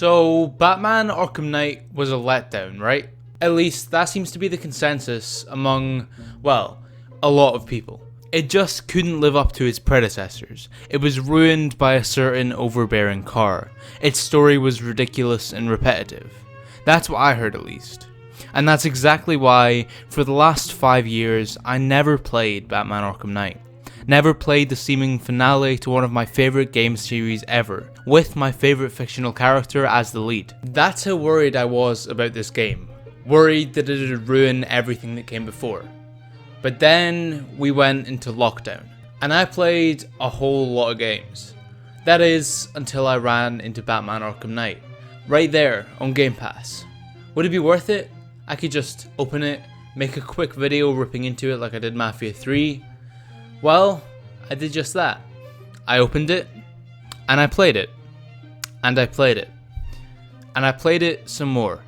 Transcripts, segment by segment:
So, Batman Arkham Knight was a letdown, right? At least that seems to be the consensus among, well, a lot of people. It just couldn't live up to its predecessors. It was ruined by a certain overbearing car. Its story was ridiculous and repetitive. That's what I heard, at least. And that's exactly why, for the last 5 years, I never played Batman Arkham Knight. Never played the seeming finale to one of my favourite game series ever, with my favourite fictional character as the lead. That's how worried I was about this game. Worried that it would ruin everything that came before. But then we went into lockdown, and I played a whole lot of games. That is, until I ran into Batman Arkham Knight, right there on Game Pass. Would it be worth it? I could just open it, make a quick video ripping into it like I did Mafia 3. Well, I did just that. I opened it, and I played it, and I played it, and I played it some more.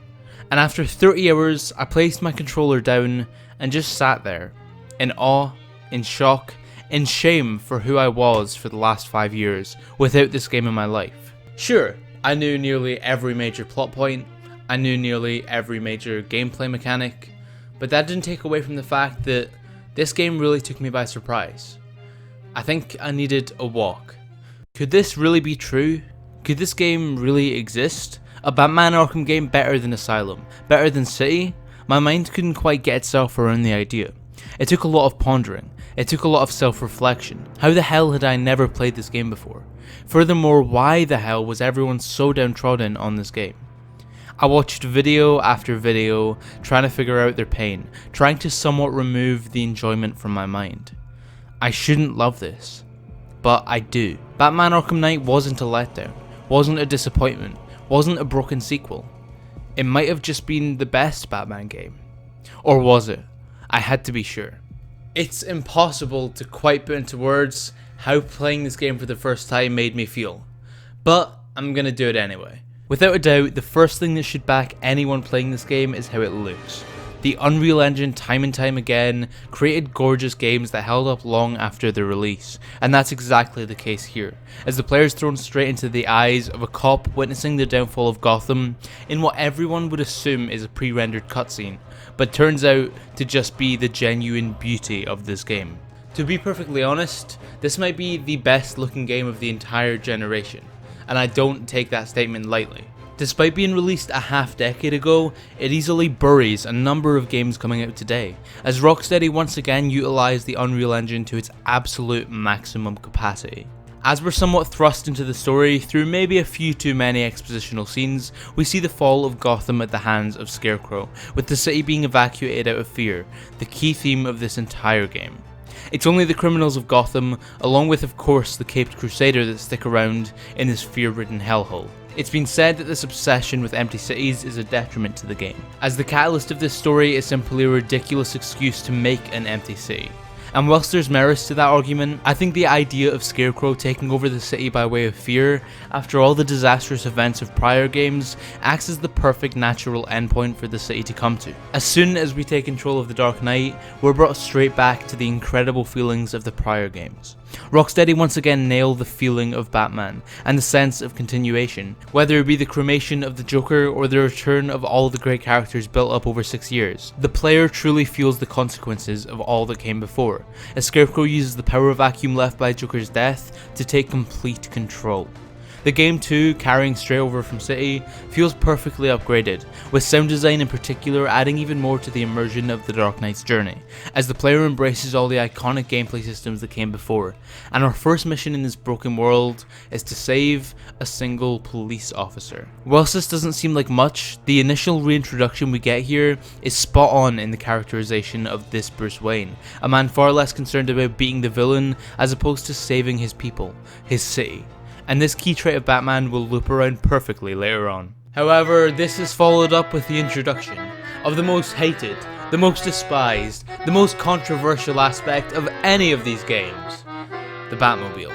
And after 30 hours, I placed my controller down and just sat there, in awe, in shock, in shame for who I was for the last 5 years without this game in my life. Sure, I knew nearly every major plot point, I knew nearly every major gameplay mechanic, but that didn't take away from the fact that this game really took me by surprise. I think I needed a walk. Could this really be true? Could this game really exist? A Batman Arkham game better than Asylum? Better than City? My mind couldn't quite get itself around the idea. It took a lot of pondering. It took a lot of self-reflection. How the hell had I never played this game before? Furthermore, why the hell was everyone so downtrodden on this game? I watched video after video, trying to figure out their pain, trying to somewhat remove the enjoyment from my mind. I shouldn't love this, but I do. Batman Arkham Knight wasn't a letdown, wasn't a disappointment, wasn't a broken sequel. It might have just been the best Batman game. Or was it? I had to be sure. It's impossible to quite put into words how playing this game for the first time made me feel, but I'm gonna do it anyway. Without a doubt, the first thing that should back anyone playing this game is how it looks. The Unreal Engine time and time again created gorgeous games that held up long after their release, and that's exactly the case here, as the player is thrown straight into the eyes of a cop witnessing the downfall of Gotham in what everyone would assume is a pre-rendered cutscene, but turns out to just be the genuine beauty of this game. To be perfectly honest, this might be the best looking game of the entire generation, and I don't take that statement lightly. Despite being released a half-decade ago, it easily buries a number of games coming out today, as Rocksteady once again utilised the Unreal Engine to its absolute maximum capacity. As we're somewhat thrust into the story through maybe a few too many expositional scenes, we see the fall of Gotham at the hands of Scarecrow, with the city being evacuated out of fear, the key theme of this entire game. It's only the criminals of Gotham, along with of course the Caped Crusader, that stick around in this fear-ridden hellhole. It's been said that this obsession with empty cities is a detriment to the game, as the catalyst of this story is simply a ridiculous excuse to make an empty city. And whilst there's merits to that argument, I think the idea of Scarecrow taking over the city by way of fear, after all the disastrous events of prior games, acts as the perfect natural endpoint for the city to come to. As soon as we take control of the Dark Knight, we're brought straight back to the incredible feelings of the prior games. Rocksteady once again nailed the feeling of Batman, and the sense of continuation, whether it be the cremation of the Joker or the return of all the great characters built up over 6 years. The player truly feels the consequences of all that came before, as Scarecrow uses the power vacuum left by Joker's death to take complete control. The game too, carrying straight over from City, feels perfectly upgraded, with sound design in particular adding even more to the immersion of the Dark Knight's journey, as the player embraces all the iconic gameplay systems that came before, and our first mission in this broken world is to save a single police officer. Whilst this doesn't seem like much, the initial reintroduction we get here is spot on in the characterization of this Bruce Wayne, a man far less concerned about beating the villain as opposed to saving his people, his city. And this key trait of Batman will loop around perfectly later on. However, this is followed up with the introduction of the most hated, the most despised, the most controversial aspect of any of these games, the Batmobile.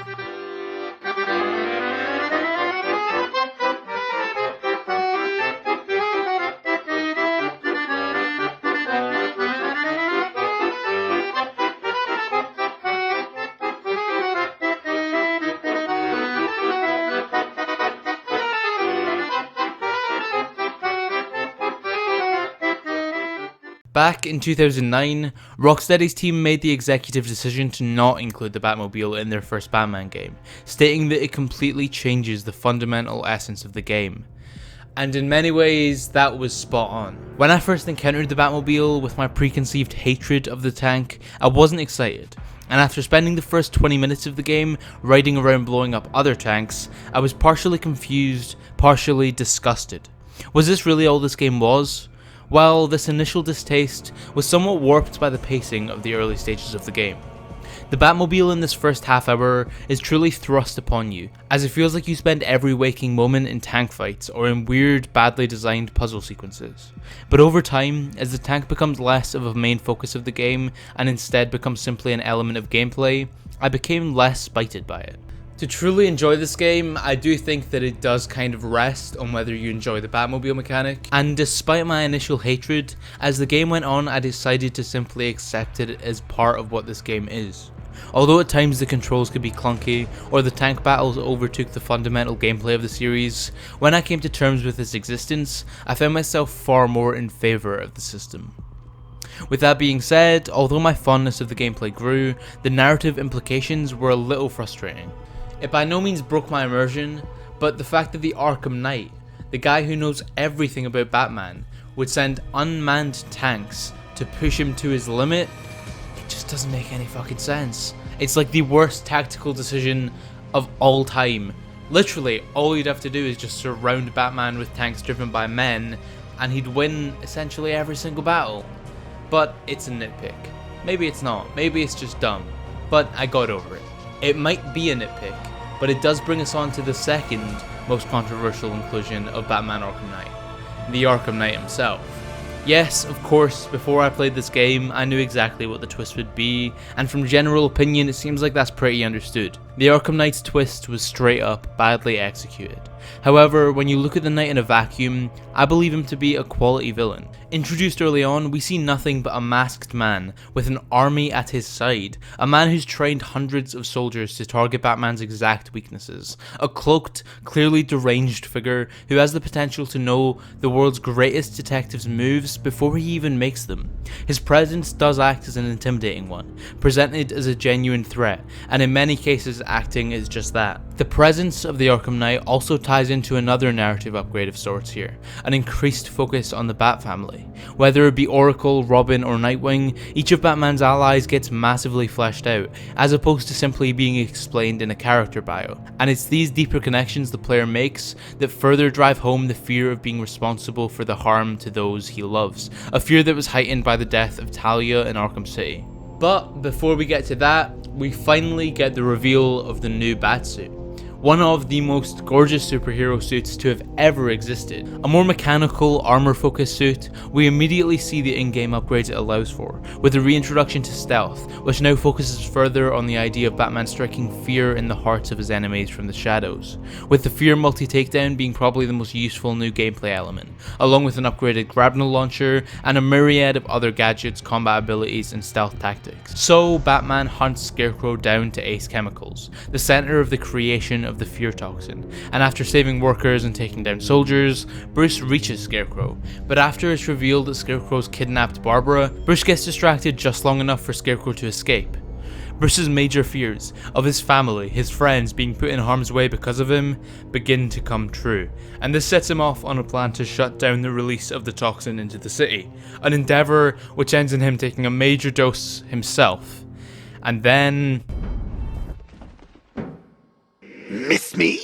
Back in 2009, Rocksteady's team made the executive decision to not include the Batmobile in their first Batman game, stating that it completely changes the fundamental essence of the game. And in many ways, that was spot on. When I first encountered the Batmobile with my preconceived hatred of the tank, I wasn't excited. And after spending the first 20 minutes of the game riding around blowing up other tanks, I was partially confused, partially disgusted. Was this really all this game was? Well, this initial distaste was somewhat warped by the pacing of the early stages of the game. The Batmobile in this first half hour is truly thrust upon you, as it feels like you spend every waking moment in tank fights or in weird, badly designed puzzle sequences. But over time, as the tank becomes less of a main focus of the game and instead becomes simply an element of gameplay, I became less bited by it. To truly enjoy this game, I do think that it does kind of rest on whether you enjoy the Batmobile mechanic, and despite my initial hatred, as the game went on I decided to simply accept it as part of what this game is. Although at times the controls could be clunky, or the tank battles overtook the fundamental gameplay of the series, when I came to terms with its existence, I found myself far more in favour of the system. With that being said, although my fondness of the gameplay grew, the narrative implications were a little frustrating. It by no means broke my immersion, but the fact that the Arkham Knight, the guy who knows everything about Batman, would send unmanned tanks to push him to his limit, it just doesn't make any fucking sense. It's like the worst tactical decision of all time. Literally, all you'd have to do is just surround Batman with tanks driven by men, and he'd win essentially every single battle. But it's a nitpick. Maybe it's not, maybe it's just dumb, but I got over it. It might be a nitpick, but it does bring us on to the second most controversial inclusion of Batman Arkham Knight, the Arkham Knight himself. Yes, of course, before I played this game, I knew exactly what the twist would be, and from general opinion, it seems like that's pretty understood. The Arkham Knight's twist was straight up badly executed. However, when you look at the Knight in a vacuum, I believe him to be a quality villain. Introduced early on, we see nothing but a masked man with an army at his side, a man who's trained hundreds of soldiers to target Batman's exact weaknesses, a cloaked, clearly deranged figure who has the potential to know the world's greatest detective's moves before he even makes them. His presence does act as an intimidating one, presented as a genuine threat, and in many cases acting as just that. The presence of the Arkham Knight also ties into another narrative upgrade of sorts here, an increased focus on the Bat family. Whether it be Oracle, Robin or Nightwing, each of Batman's allies gets massively fleshed out, as opposed to simply being explained in a character bio. And it's these deeper connections the player makes that further drive home the fear of being responsible for the harm to those he loves, a fear that was heightened by the death of Talia in Arkham City. But before we get to that, we finally get the reveal of the new Batsuit. One of the most gorgeous superhero suits to have ever existed. A more mechanical, armor-focused suit, we immediately see the in-game upgrades it allows for, with the reintroduction to stealth, which now focuses further on the idea of Batman striking fear in the hearts of his enemies from the shadows, with the fear multi-takedown being probably the most useful new gameplay element, along with an upgraded grapnel launcher and a myriad of other gadgets, combat abilities and stealth tactics. So Batman hunts Scarecrow down to Ace Chemicals, the center of the creation of the fear toxin, and after saving workers and taking down soldiers, Bruce reaches Scarecrow, but after it's revealed that Scarecrow's kidnapped Barbara, Bruce gets distracted just long enough for Scarecrow to escape. Bruce's major fears of his family, his friends being put in harm's way because of him, begin to come true, and this sets him off on a plan to shut down the release of the toxin into the city, an endeavour which ends in him taking a major dose himself. And then... Miss me?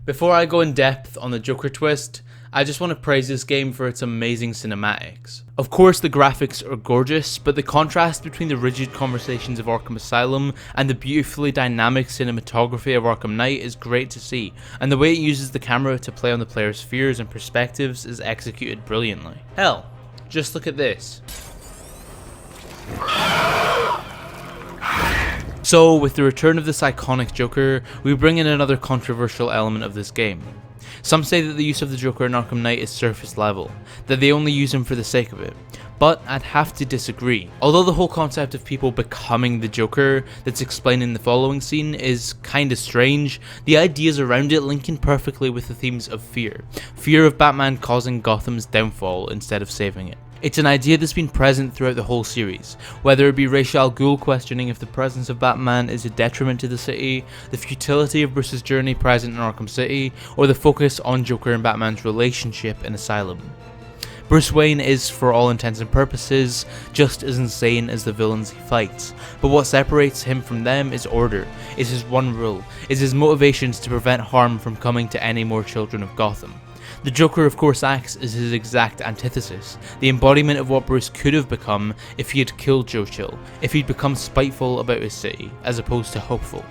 Before I go in depth on the Joker twist, I just want to praise this game for its amazing cinematics. Of course the graphics are gorgeous, but the contrast between the rigid conversations of Arkham Asylum and the beautifully dynamic cinematography of Arkham Knight is great to see, and the way it uses the camera to play on the player's fears and perspectives is executed brilliantly. Hell, just look at this. So, with the return of this iconic Joker, we bring in another controversial element of this game. Some say that the use of the Joker in Arkham Knight is surface level, that they only use him for the sake of it, but I'd have to disagree. Although the whole concept of people becoming the Joker that's explained in the following scene is kinda strange, the ideas around it link in perfectly with the themes of fear. Fear of Batman causing Gotham's downfall instead of saving it. It's an idea that's been present throughout the whole series, whether it be Ra's al Ghul questioning if the presence of Batman is a detriment to the city, the futility of Bruce's journey present in Arkham City, or the focus on Joker and Batman's relationship in Asylum. Bruce Wayne is, for all intents and purposes, just as insane as the villains he fights, but what separates him from them is order, is his one rule, is his motivations to prevent harm from coming to any more children of Gotham. The Joker of course acts as his exact antithesis, the embodiment of what Bruce could have become if he had killed Joe Chill, if he'd become spiteful about his city, as opposed to hopeful.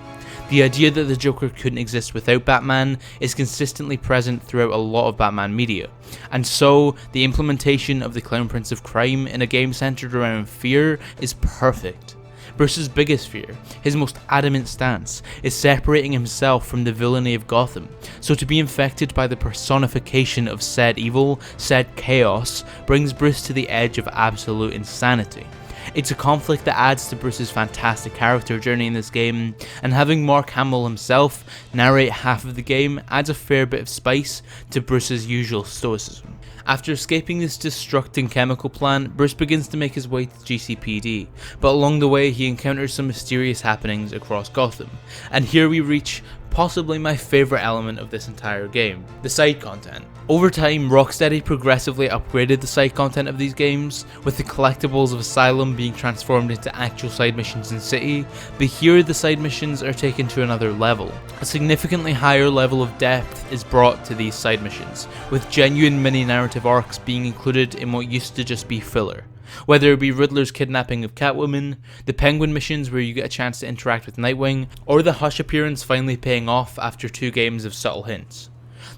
The idea that the Joker couldn't exist without Batman is consistently present throughout a lot of Batman media, and so the implementation of the Clown Prince of Crime in a game centered around fear is perfect. Bruce's biggest fear, his most adamant stance, is separating himself from the villainy of Gotham, so to be infected by the personification of said evil, said chaos, brings Bruce to the edge of absolute insanity. It's a conflict that adds to Bruce's fantastic character journey in this game, and having Mark Hamill himself narrate half of the game adds a fair bit of spice to Bruce's usual stoicism. After escaping this destructing chemical plant, Bruce begins to make his way to GCPD, but along the way he encounters some mysterious happenings across Gotham, and here we reach possibly my favourite element of this entire game, the side content. Over time, Rocksteady progressively upgraded the side content of these games, with the collectibles of Asylum being transformed into actual side missions in City, but here the side missions are taken to another level. A significantly higher level of depth is brought to these side missions, with genuine mini-narrative arcs being included in what used to just be filler. Whether it be Riddler's kidnapping of Catwoman, the Penguin missions where you get a chance to interact with Nightwing, or the Hush appearance finally paying off after 2 games of subtle hints.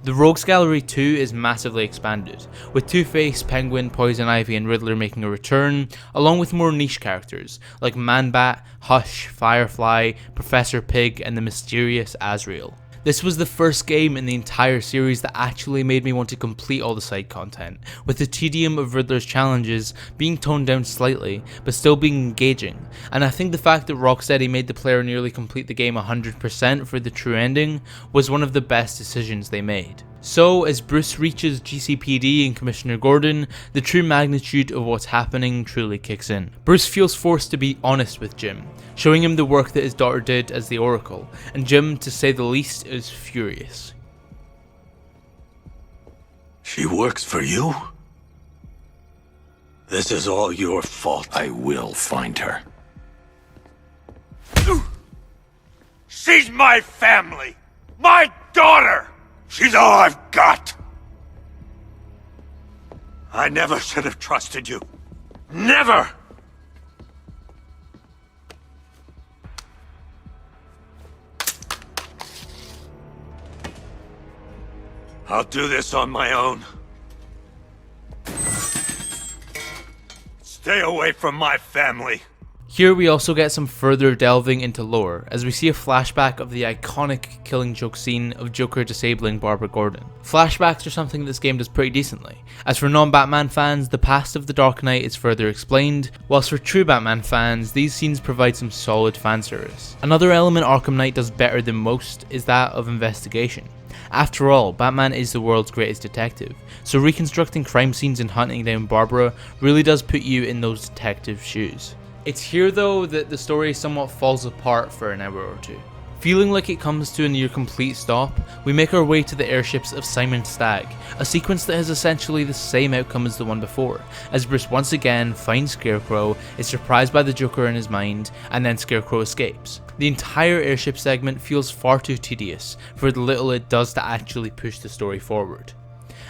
The Rogues Gallery 2 is massively expanded, with Two-Face, Penguin, Poison Ivy and Riddler making a return, along with more niche characters like Man-Bat, Hush, Firefly, Professor Pig and the mysterious Azrael. This was the first game in the entire series that actually made me want to complete all the side content, with the tedium of Riddler's challenges being toned down slightly, but still being engaging, and I think the fact that Rocksteady made the player nearly complete the game 100% for the true ending was one of the best decisions they made. So, as Bruce reaches GCPD and Commissioner Gordon, the true magnitude of what's happening truly kicks in. Bruce feels forced to be honest with Jim, showing him the work that his daughter did as the Oracle, and Jim, to say the least, is furious. She works for you? This is all your fault. I will find her. She's my family! My daughter! She's all I've got! I never should have trusted you. Never! I'll do this on my own. Stay away from my family. Here we also get some further delving into lore, as we see a flashback of the iconic Killing Joke scene of Joker disabling Barbara Gordon. Flashbacks are something this game does pretty decently. As for non-Batman fans, the past of the Dark Knight is further explained, whilst for true Batman fans, these scenes provide some solid fanservice. Another element Arkham Knight does better than most is that of investigation. After all, Batman is the world's greatest detective, so reconstructing crime scenes and hunting down Barbara really does put you in those detectives' shoes. It's here though that the story somewhat falls apart for an hour or two. Feeling like it comes to a near complete stop, we make our way to the airships of Simon Stagg, a sequence that has essentially the same outcome as the one before, as Bruce once again finds Scarecrow, is surprised by the Joker in his mind, and then Scarecrow escapes. The entire airship segment feels far too tedious for the little it does to actually push the story forward.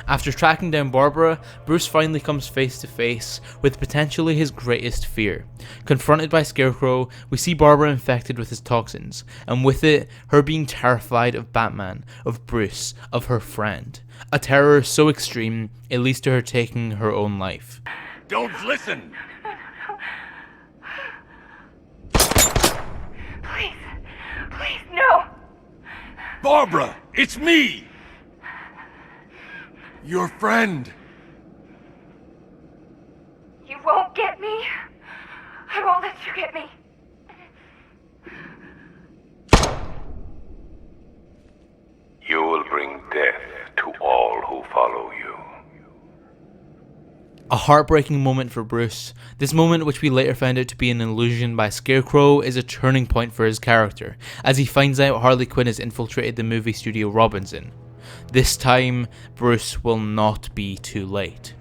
After tracking down Barbara, Bruce finally comes face to face with potentially his greatest fear. Confronted by Scarecrow, we see Barbara infected with his toxins, and with it, her being terrified of Batman, of Bruce, of her friend. A terror so extreme, it leads to her taking her own life. Don't listen! Please, no! Barbara, it's me! Your friend! You won't get me. I won't let you get me. You will bring death to all who follow you. A heartbreaking moment for Bruce. This moment, which we later found out to be an illusion by Scarecrow, is a turning point for his character, as he finds out Harley Quinn has infiltrated the movie studio Robin's in. This time, Bruce will not be too late.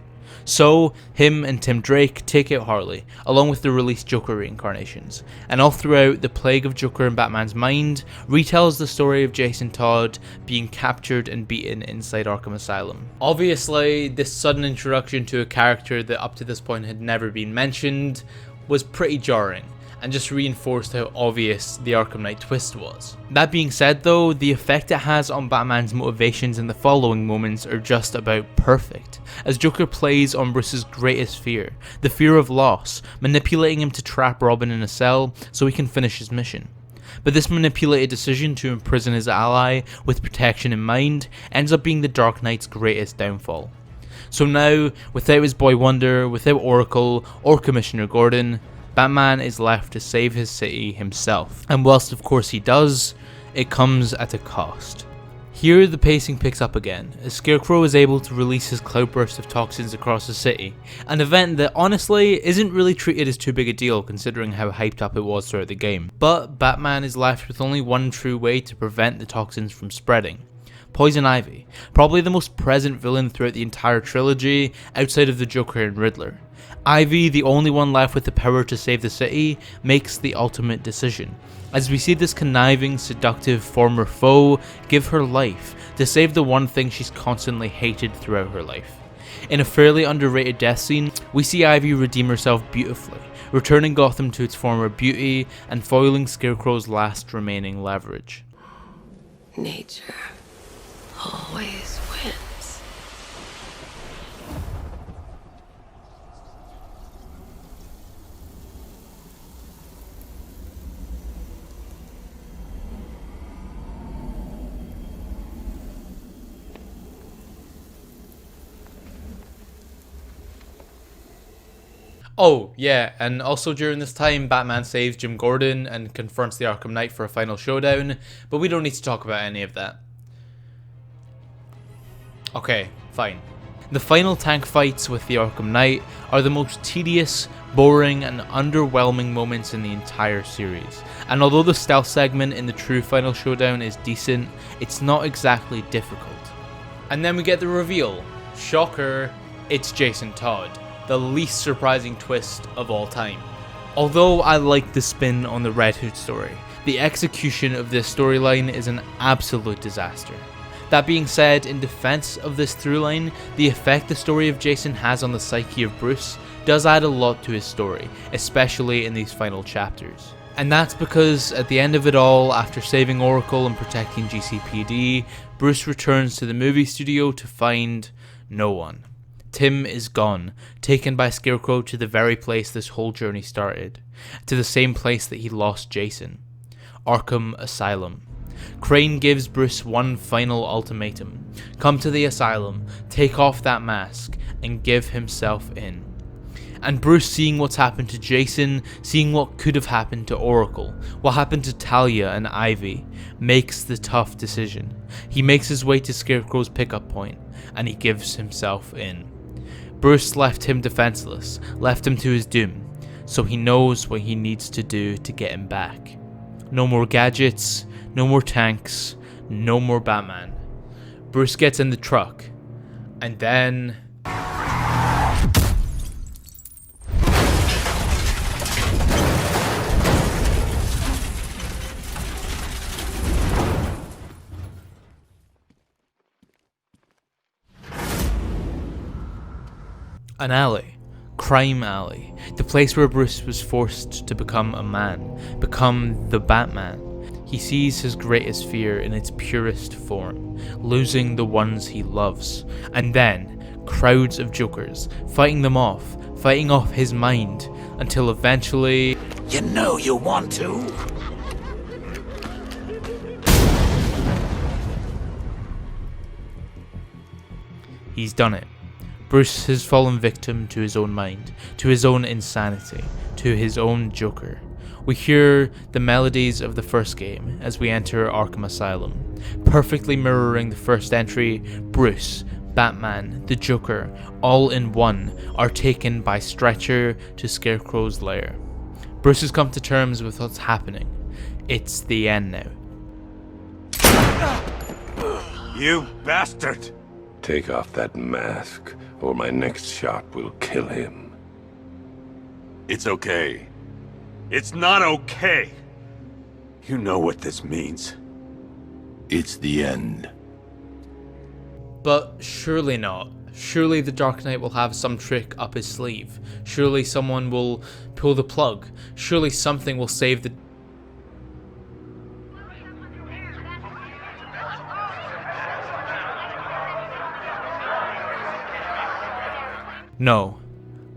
So, him and Tim Drake take out Harley, along with the released Joker reincarnations, and all throughout, the plague of Joker in Batman's mind retells the story of Jason Todd being captured and beaten inside Arkham Asylum. Obviously, this sudden introduction to a character that up to this point had never been mentioned was pretty jarring, and just reinforced how obvious the Arkham Knight twist was. That being said though, the effect it has on Batman's motivations in the following moments are just about perfect, as Joker plays on Bruce's greatest fear, the fear of loss, manipulating him to trap Robin in a cell so he can finish his mission. But this manipulated decision to imprison his ally with protection in mind ends up being the Dark Knight's greatest downfall. So now, without his boy Wonder, without Oracle or Commissioner Gordon, Batman is left to save his city himself, and whilst of course he does, it comes at a cost. Here the pacing picks up again, as Scarecrow is able to release his cloudburst of toxins across the city, an event that honestly isn't really treated as too big a deal considering how hyped up it was throughout the game. But Batman is left with only one true way to prevent the toxins from spreading. Poison Ivy, probably the most present villain throughout the entire trilogy outside of the Joker and Riddler. Ivy, the only one left with the power to save the city, makes the ultimate decision, as we see this conniving, seductive former foe give her life to save the one thing she's constantly hated throughout her life. In a fairly underrated death scene, we see Ivy redeem herself beautifully, returning Gotham to its former beauty and foiling Scarecrow's last remaining leverage. Nature always wins. Oh, yeah, and also during this time, Batman saves Jim Gordon and confronts the Arkham Knight for a final showdown, but we don't need to talk about any of that. Okay, fine. The final tank fights with the Arkham Knight are the most tedious, boring, and underwhelming moments in the entire series, and although the stealth segment in the true final showdown is decent, it's not exactly difficult. And then we get the reveal. Shocker, it's Jason Todd. The least surprising twist of all time. Although I like the spin on the Red Hood story, the execution of this storyline is an absolute disaster. That being said, in defense of this throughline, the effect the story of Jason has on the psyche of Bruce does add a lot to his story, especially in these final chapters. And that's because at the end of it all, after saving Oracle and protecting GCPD, Bruce returns to the movie studio to find no one. Tim is gone, taken by Scarecrow to the very place this whole journey started, to the same place that he lost Jason, Arkham Asylum. Crane gives Bruce one final ultimatum: come to the asylum, take off that mask, and give himself in. And Bruce, seeing what's happened to Jason, seeing what could have happened to Oracle, what happened to Talia and Ivy, makes the tough decision. He makes his way to Scarecrow's pickup point, and he gives himself in. Bruce left him defenseless, left him to his doom, so he knows what he needs to do to get him back. No more gadgets, no more tanks, no more Batman. Bruce gets in the truck, and then... an alley. Crime Alley. The place where Bruce was forced to become a man. Become the Batman. He sees his greatest fear in its purest form. Losing the ones he loves. And then, crowds of Jokers. Fighting them off. Fighting off his mind. Until eventually... You know you want to. He's done it. Bruce has fallen victim to his own mind, to his own insanity, to his own Joker. We hear the melodies of the first game as we enter Arkham Asylum, perfectly mirroring the first entry. Bruce, Batman, the Joker, all in one, are taken by stretcher to Scarecrow's lair. Bruce has come to terms with what's happening. It's the end now. You bastard! Take off that mask, or my next shot will kill him. It's okay. It's not okay! You know what this means. It's the end. But surely not. Surely the Dark Knight will have some trick up his sleeve. Surely someone will pull the plug. Surely something will save the... No.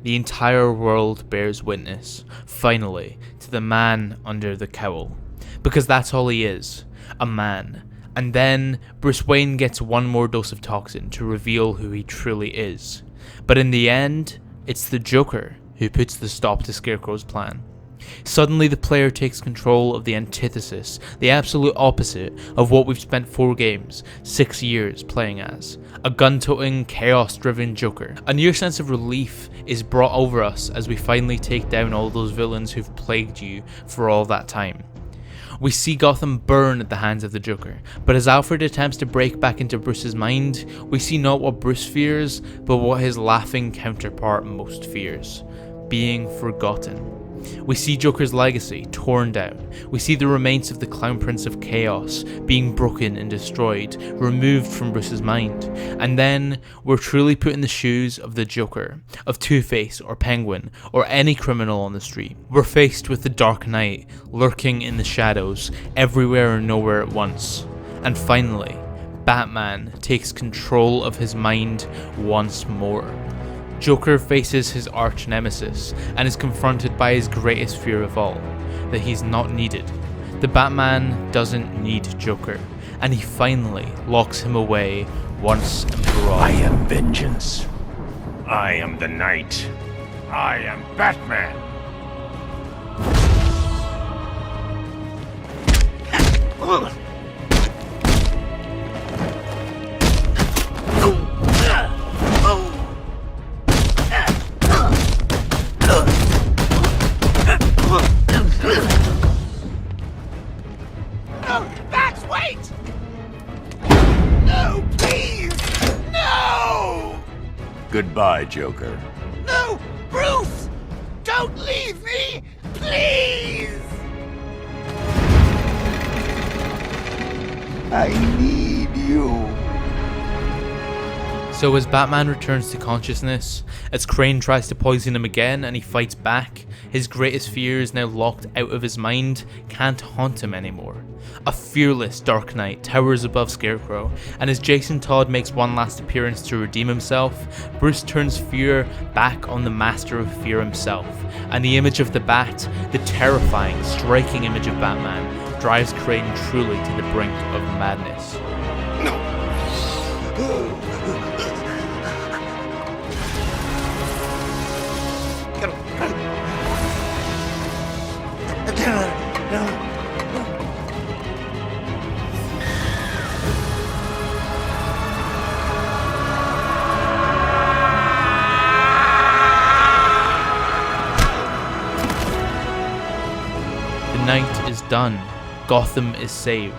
The entire world bears witness, finally, to the man under the cowl. Because that's all he is. A man. And then Bruce Wayne gets one more dose of toxin to reveal who he truly is. But in the end, it's the Joker who puts the stop to Scarecrow's plan. Suddenly the player takes control of the antithesis, the absolute opposite of what we've spent 4 games, 6 years playing as. A gun-toting, chaos-driven Joker. A near sense of relief is brought over us as we finally take down all those villains who've plagued you for all that time. We see Gotham burn at the hands of the Joker, but as Alfred attempts to break back into Bruce's mind, we see not what Bruce fears, but what his laughing counterpart most fears: being forgotten. We see Joker's legacy torn down. We see the remains of the Clown Prince of Chaos being broken and destroyed, removed from Bruce's mind. And then we're truly put in the shoes of the Joker, of Two-Face or Penguin, or any criminal on the street. We're faced with the Dark Knight, lurking in the shadows, everywhere and nowhere at once. And finally, Batman takes control of his mind once more. Joker faces his arch nemesis and is confronted by his greatest fear of all, that he's not needed. The Batman doesn't need Joker, and he finally locks him away once and for all. I am vengeance. I am the Knight. I am Batman. Goodbye, Joker. No! Bruce! Don't leave me! Please! I need you. So as Batman returns to consciousness, as Crane tries to poison him again and he fights back, his greatest fear is now locked out of his mind, can't haunt him anymore. A fearless Dark Knight towers above Scarecrow, and as Jason Todd makes one last appearance to redeem himself, Bruce turns fear back on the master of fear himself, and the image of the Bat, the terrifying, striking image of Batman, drives Crane truly to the brink of madness. The night is done, Gotham is saved,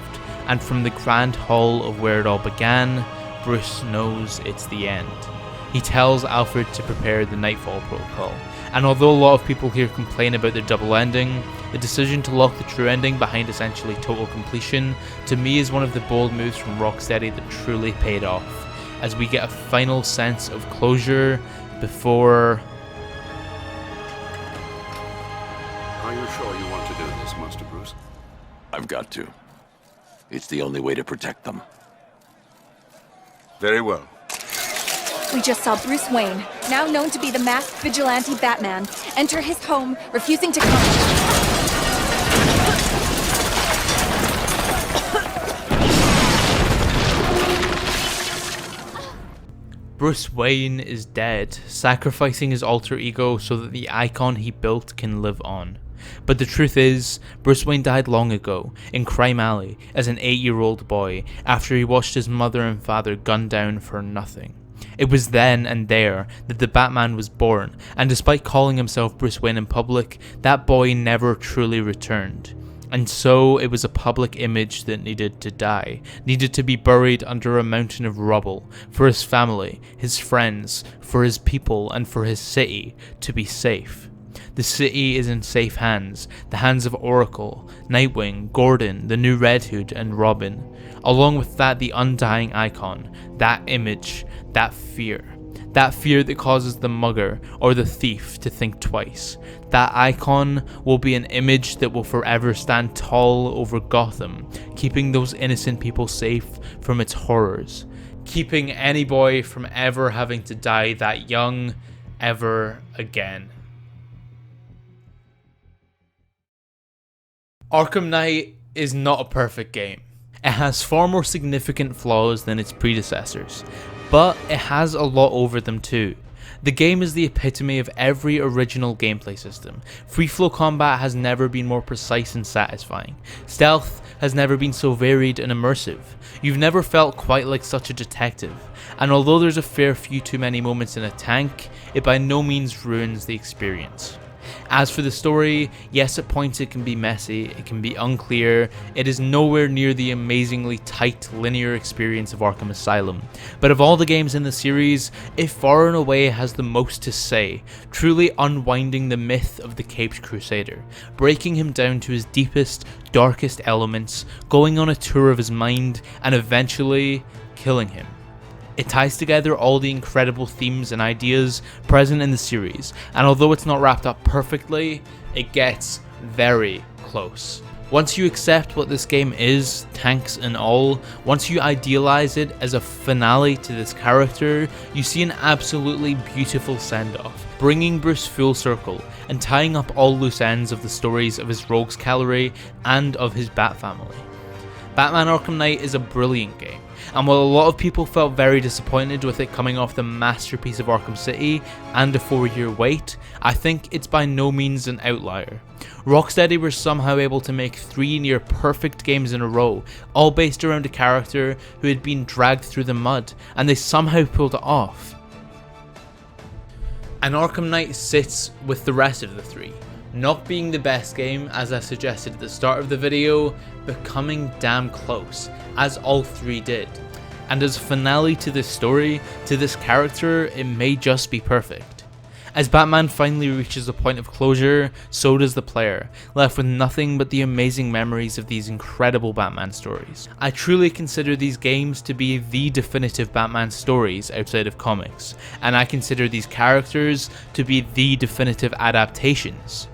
and from the grand hall of where it all began, Bruce knows it's the end. He tells Alfred to prepare the Nightfall Protocol, and although a lot of people here complain about the double ending, the decision to lock the true ending behind essentially total completion, to me is one of the bold moves from Rocksteady that truly paid off, as we get a final sense of closure before... Are you sure you want to do this, Master Bruce? I've got to. It's the only way to protect them. Very well. We just saw Bruce Wayne, now known to be the masked vigilante Batman, enter his home, refusing to come. Bruce Wayne is dead, sacrificing his alter ego so that the icon he built can live on. But the truth is, Bruce Wayne died long ago, in Crime Alley, as an 8-year-old boy, after he watched his mother and father gunned down for nothing. It was then and there that the Batman was born, and despite calling himself Bruce Wayne in public, that boy never truly returned. And so it was a public image that needed to die, needed to be buried under a mountain of rubble, for his family, his friends, for his people, and for his city to be safe. The city is in safe hands, the hands of Oracle, Nightwing, Gordon, the new Red Hood, and Robin. Along with that, the undying icon, that image, that fear that causes the mugger or the thief to think twice. That icon will be an image that will forever stand tall over Gotham, keeping those innocent people safe from its horrors, keeping any boy from ever having to die that young ever again. Arkham Knight is not a perfect game. It has far more significant flaws than its predecessors, but it has a lot over them too. The game is the epitome of every original gameplay system. Free flow combat has never been more precise and satisfying. Stealth has never been so varied and immersive. You've never felt quite like such a detective. And although there's a fair few too many moments in a tank, it by no means ruins the experience. As for the story, yes, at points it can be messy, it can be unclear, it is nowhere near the amazingly tight linear experience of Arkham Asylum, but of all the games in the series, it far and away has the most to say, truly unwinding the myth of the Caped Crusader, breaking him down to his deepest, darkest elements, going on a tour of his mind, and eventually killing him. It ties together all the incredible themes and ideas present in the series, and although it's not wrapped up perfectly, it gets very close. Once you accept what this game is, tanks and all, once you idealize it as a finale to this character, you see an absolutely beautiful send-off, bringing Bruce full circle and tying up all loose ends of the stories of his rogues gallery and of his Bat family. Batman Arkham Knight is a brilliant game, and while a lot of people felt very disappointed with it coming off the masterpiece of Arkham City and a 4-year wait, I think it's by no means an outlier. Rocksteady were somehow able to make 3 near perfect games in a row, all based around a character who had been dragged through the mud, and they somehow pulled it off. And Arkham Knight sits with the rest of the 3. Not being the best game, as I suggested at the start of the video, but coming damn close, as all 3 did. And as a finale to this story, to this character, it may just be perfect. As Batman finally reaches a point of closure, so does the player, left with nothing but the amazing memories of these incredible Batman stories. I truly consider these games to be the definitive Batman stories outside of comics, and I consider these characters to be the definitive adaptations.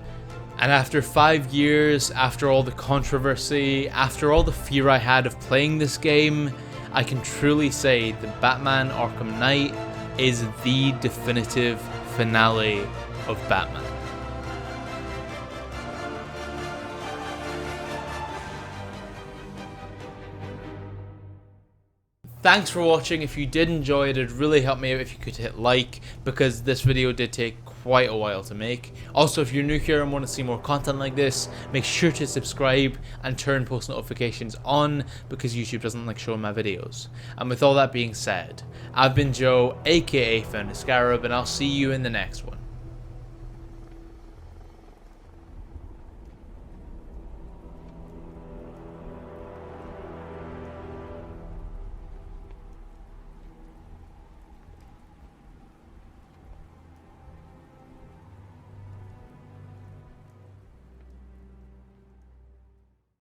And after 5 years, after all the controversy, after all the fear I had of playing this game, I can truly say that Batman Arkham Knight is the definitive finale of Batman. Thanks for watching. If you did enjoy it, it'd really help me out if you could hit like, because this video did take quite a while to make. Also, if you're new here and want to see more content like this, make sure to subscribe and turn post notifications on, because YouTube doesn't like showing my videos. And with all that being said, I've been Joe, aka Scarab, and I'll see you in the next one.